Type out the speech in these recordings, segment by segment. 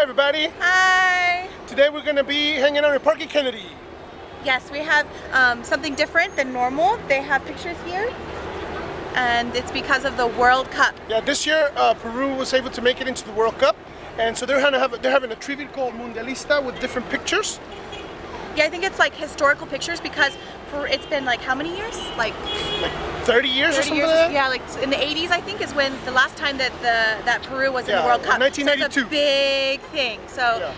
everybody. Hi. Today we're going to be hanging out at Parque Kennedy. Yes, we have something different than normal. They have pictures here, and it's because of the World Cup. Yeah, this year Peru was able to make it into the World Cup, and so they're having a tribute called Mundialista with different pictures. Yeah, I think it's like historical pictures because it's been like how many years? Like 30 years 30 or something years, like that? yeah, like in the 80s I think is when the last time that Peru was in the World Cup. 1992. So it's a big thing. So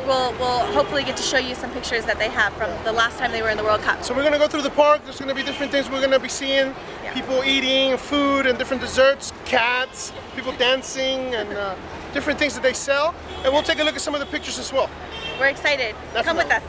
we'll hopefully get to show you some pictures that they have from the last time they were in the World Cup. So we're going to go through the park. There's going to be different things we're going to be seeing. People eating food and different desserts, cats, people dancing, and different things that they sell. And we'll take a look at some of the pictures as well. We're excited. Definitely. Come with us.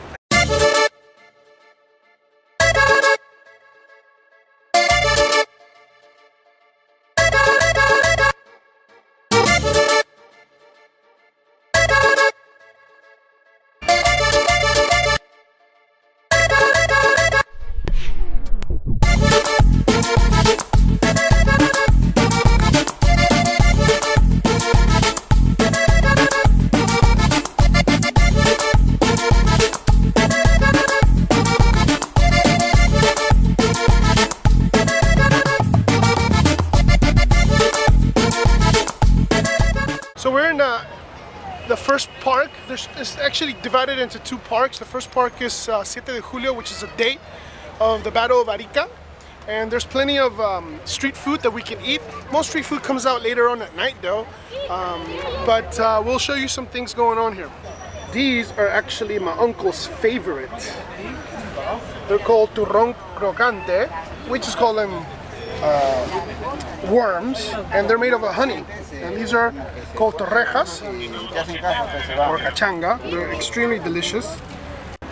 So we're in the first park. It's actually divided into two parks. The first park is 7 de Julio, which is a date of the Battle of Arica. And there's plenty of street food that we can eat. Most street food comes out later on at night though. But we'll show you some things going on here. These are actually my uncle's favorite. They're called turrón crocante, which is called them worms, and they're made of honey. And these are called torrejas or cachanga. They're extremely delicious.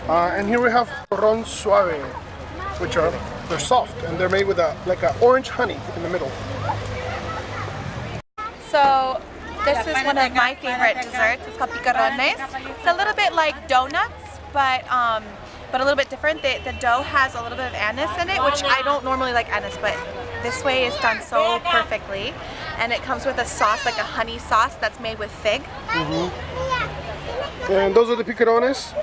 And here we have turrón suave, which they're soft and they're made with like an orange honey in the middle. So this is one of my favorite desserts. It's called picarones. It's a little bit like donuts, but a little bit different. The dough has a little bit of anise in it, which I don't normally like anise, but this way is done so perfectly. And it comes with a sauce, like a honey sauce that's made with fig. And those are the picarones.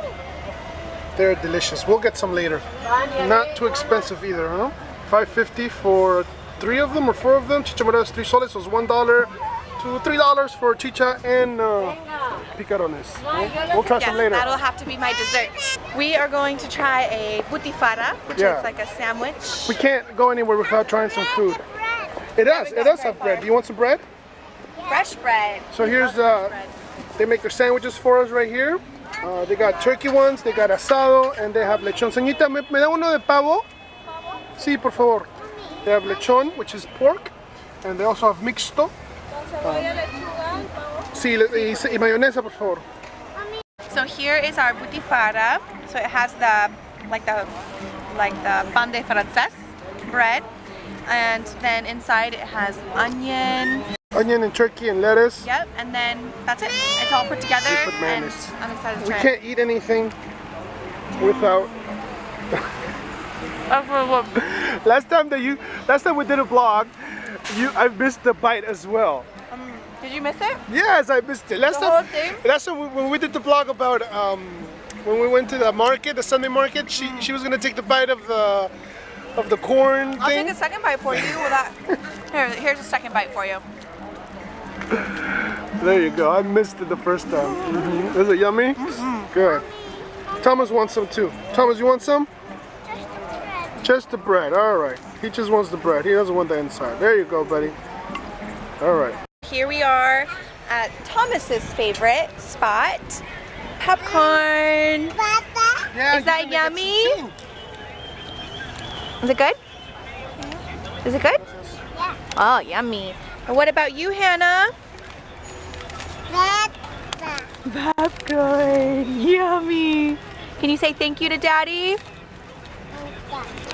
They're delicious. We'll get some later. Not too expensive either, huh? $5.50 for 3 of them or 4 of them. Chicha morada is 3 soles, so it's $1 to $3 for chicha and picarones. We'll try some later. That'll have to be my dessert. We are going to try a butifara, which is like a sandwich. We can't go anywhere without trying some food. It does have bread. Do you want some bread? Fresh bread. So here's they make their sandwiches for us right here. They got turkey ones, they got asado, and they have lechon. Señorita, ¿me da uno de pavo? Sí, por favor. They have lechon, which is pork, and they also have mixto. Sí, y mayonesa, por favor. So here is our butifara. So it has the pan de francés bread, and then inside it has onion. Onion and turkey and lettuce. Yep, and then that's it. It's all put together, and I'm excited to try it. We can't eat anything without. Last time we did a vlog, I missed the bite as well. Did you miss it? Yes, I missed it. Last time when we did the vlog about when we went to the market, the Sunday market, she was gonna take the bite of the corn thing. I'll take a second bite for you. Here's a second bite for you. There you go. I missed it the first time. Is it yummy? Good. Thomas wants some too. Thomas, you want some? Just the bread. All right. He just wants the bread. He doesn't want the inside. There you go, buddy. All right. Here we are at Thomas's favorite spot. Popcorn. Yeah, is that yummy? Is it good? Is it good? Yeah. Oh, yummy. And what about you, Hannah? Popcorn. Yummy. Can you say thank you to Daddy?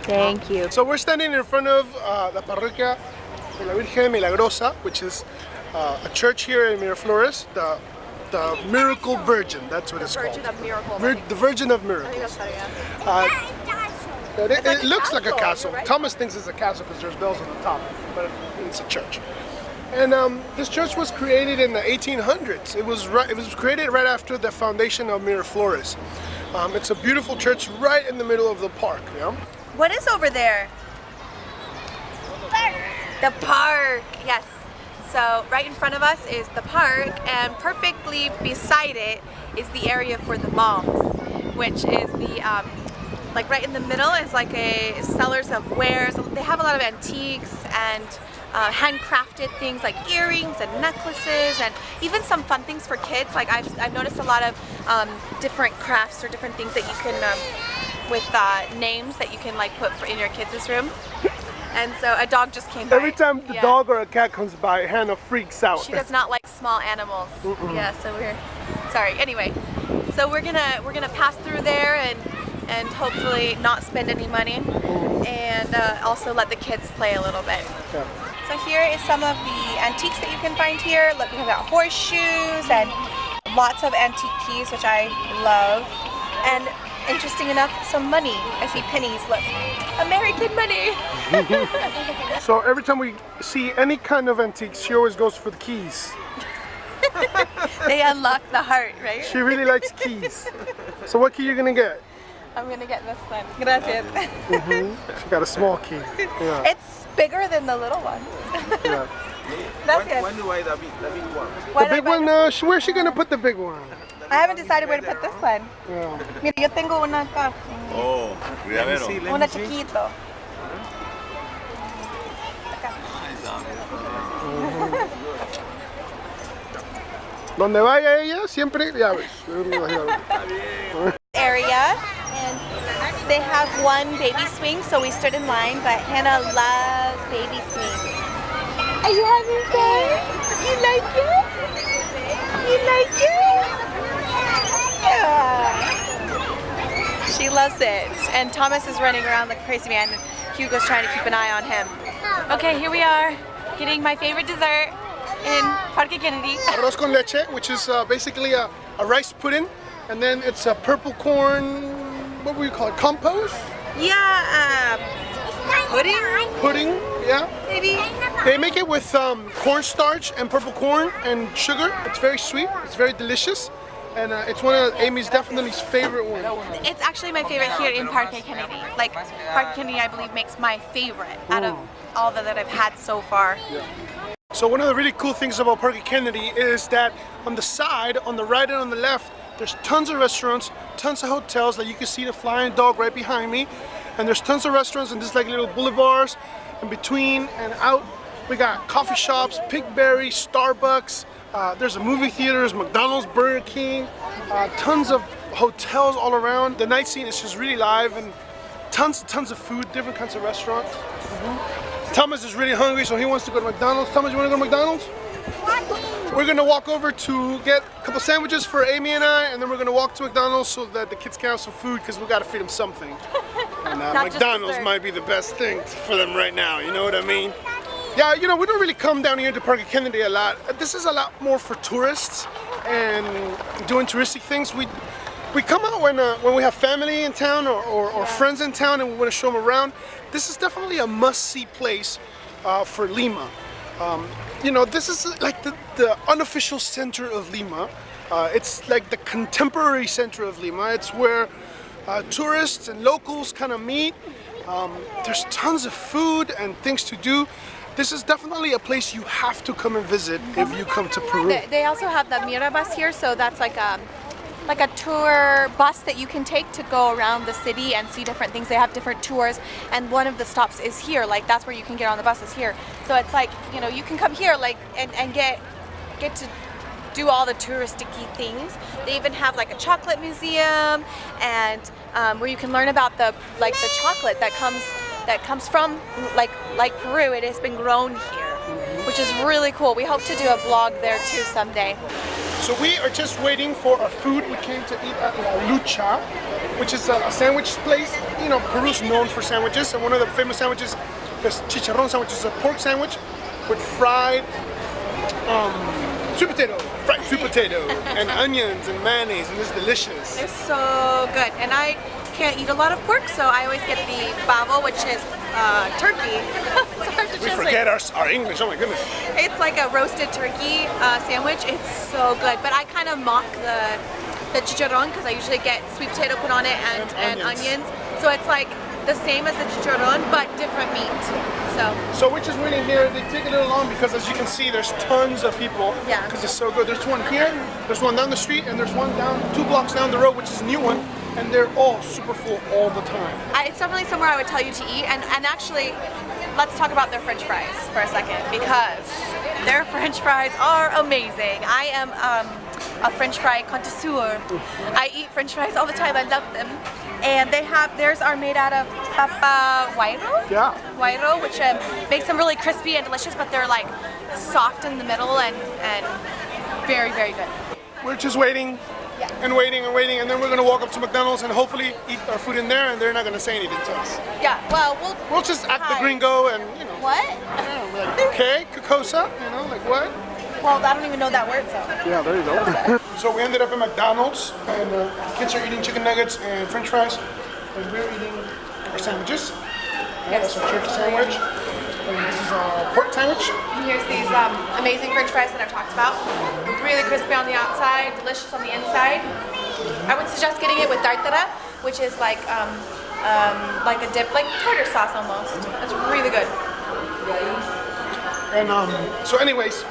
Thank you. So we're standing in front of the Parroquia de la Virgen Milagrosa, which is a church here in Miraflores, the Miracle Virgin, that's what it's called. The Virgin of Miracles. It looks like a castle. Thomas thinks it's a castle because there's bells on the top, but it's a church. And this church was created in the 1800s. It was created right after the foundation of Miraflores. It's a beautiful church right in the middle of the park. Yeah. What is over there? The park, yes. So right in front of us is the park, and perfectly beside it is the area for the moms, which is the like right in the middle is like a sellers of wares. They have a lot of antiques and handcrafted things like earrings and necklaces, and even some fun things for kids. Like I've noticed a lot of different crafts or different things that you can with names that you can like put in your kids' room. And so a dog just came by. Every time the dog or a cat comes by, Hannah freaks out. She does not like small animals. Yeah, so we're sorry. Anyway, so we're gonna pass through there and hopefully not spend any money, and also let the kids play a little bit. Yeah. So here is some of the antiques that you can find here. Look, we have got horseshoes and lots of antique keys, which I love. And interesting enough, some money. I see pennies. Look, American money. So every time we see any kind of antiques, she always goes for the keys. They unlock the heart, right? She really likes keys. So what key are you gonna get? I'm gonna get this one. Gracias. She got a small key. Yeah. It's bigger than the little one. Yeah. Gracias. When do I the big one? The big one, where's she gonna put the big one? I haven't decided where to put this one. Yeah. Mira, yo tengo una acá. Oh, cuidadero. Una chiquito. Acá. Donde vaya ella, siempre llaves. Area, and they have one baby swing, so we stood in line, but Hannah loves baby swings. Are you having fun? You like it? You like it? Yeah. She loves it. And Thomas is running around like a crazy man, and Hugo's trying to keep an eye on him. Okay, here we are, getting my favorite dessert in Parque Kennedy. Arroz con leche, which is basically a rice pudding, and then it's a purple corn, what would you call it, compost? Yeah, pudding? Pudding, yeah. Maybe? They make it with cornstarch and purple corn and sugar. It's very sweet, it's very delicious, and it's one of Amy's definitely favorite ones. It's actually my favorite here in Parque Kennedy. Like, Parque Kennedy, I believe, makes my favorite out of all that I've had so far. Yeah. So one of the really cool things about Parque Kennedy is that on the side, on the right and on the left, there's tons of restaurants, tons of hotels. Like you can see the flying dog right behind me. And there's tons of restaurants and just like little boulevards. In between and out, we got coffee shops, Pigberry, Starbucks. There's a movie theater, there's McDonald's, Burger King, tons of hotels all around. The night scene is just really live, and tons of food, different kinds of restaurants. Thomas is really hungry, so he wants to go to McDonald's. Thomas, you want to go to McDonald's? We're gonna walk over to get a couple sandwiches for Amy and I, and then we're gonna walk to McDonald's so that the kids can have some food, because we gotta feed them something. And McDonald's might be the best thing for them right now, you know what I mean? Yeah, you know, we don't really come down here to Parque Kennedy a lot. This is a lot more for tourists and doing touristic things. We come out when we have family in town or friends in town and we want to show them around. This is definitely a must-see place for Lima. You know, this is like the unofficial center of Lima. It's like the contemporary center of Lima. It's where tourists and locals kind of meet. There's tons of food and things to do. This is definitely a place you have to come and visit if you come to Peru. They also have the Mira bus here, so that's like a tour bus that you can take to go around the city and see different things. They have different tours, and one of the stops is here. Like that's where you can get on the bus is here. So it's like, you know, you can come here like and get to do all the touristic-y things. They even have like a chocolate museum, and where you can learn about the chocolate that comes from like Peru. It has been grown here, which is really cool. We hope to do a vlog there too someday. So we are just waiting for our food. We came to eat at La Lucha, which is a sandwich place. You know, Peru's known for sandwiches, and one of the famous sandwiches is chicharrón sandwich. It's a pork sandwich with fried sweet potato, and onions and mayonnaise, and it's delicious. They're so good, and I can't eat a lot of pork, so I always get the pavo, which is turkey. It's hard to We translate. forget our English. Oh my goodness. It's like a roasted turkey sandwich. It's so good, but I kind of mock the chicharrón because I usually get sweet potato put on it and onions. So it's like the same as the chicharrón, but different meat. So which is winning here? They take a little long because as you can see, there's tons of people. Yeah. Because it's so good. There's one here, there's one down the street, and there's one down 2 blocks down the road, which is a new one. And they're all super full all the time. It's definitely somewhere I would tell you to eat. And actually, let's talk about their French fries for a second because their French fries are amazing. I am a French fry connoisseur. I eat French fries all the time. I love them. And theirs are made out of papa guairo. Yeah. Guairo, which makes them really crispy and delicious, but they're like soft in the middle and very, very good. We're just waiting and waiting and waiting, and then we're gonna walk up to McDonald's and hopefully eat our food in there, and they're not gonna say anything to us. Yeah, well, We'll just act the Hi. gringo and, you know. What? Yeah, we're like, okay, Kokosa, you know, like what? Well, I don't even know that word, so. Yeah, there you go. So we ended up at McDonald's, and kids are eating chicken nuggets and French fries, and we're eating our sandwiches. Yeah, that's our turkey sandwich, and this is our pork sandwich. And here's these amazing French fries that I've talked about. Really crispy on the outside, delicious on the inside. I would suggest getting it with tartara, which is like a dip, like tartar sauce almost. It's really good. And so anyways,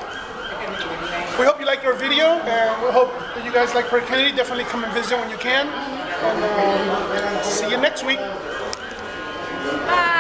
we hope you liked our video, and we hope that you guys like Parque Kennedy. Definitely come and visit when you can, and see you next week. Bye.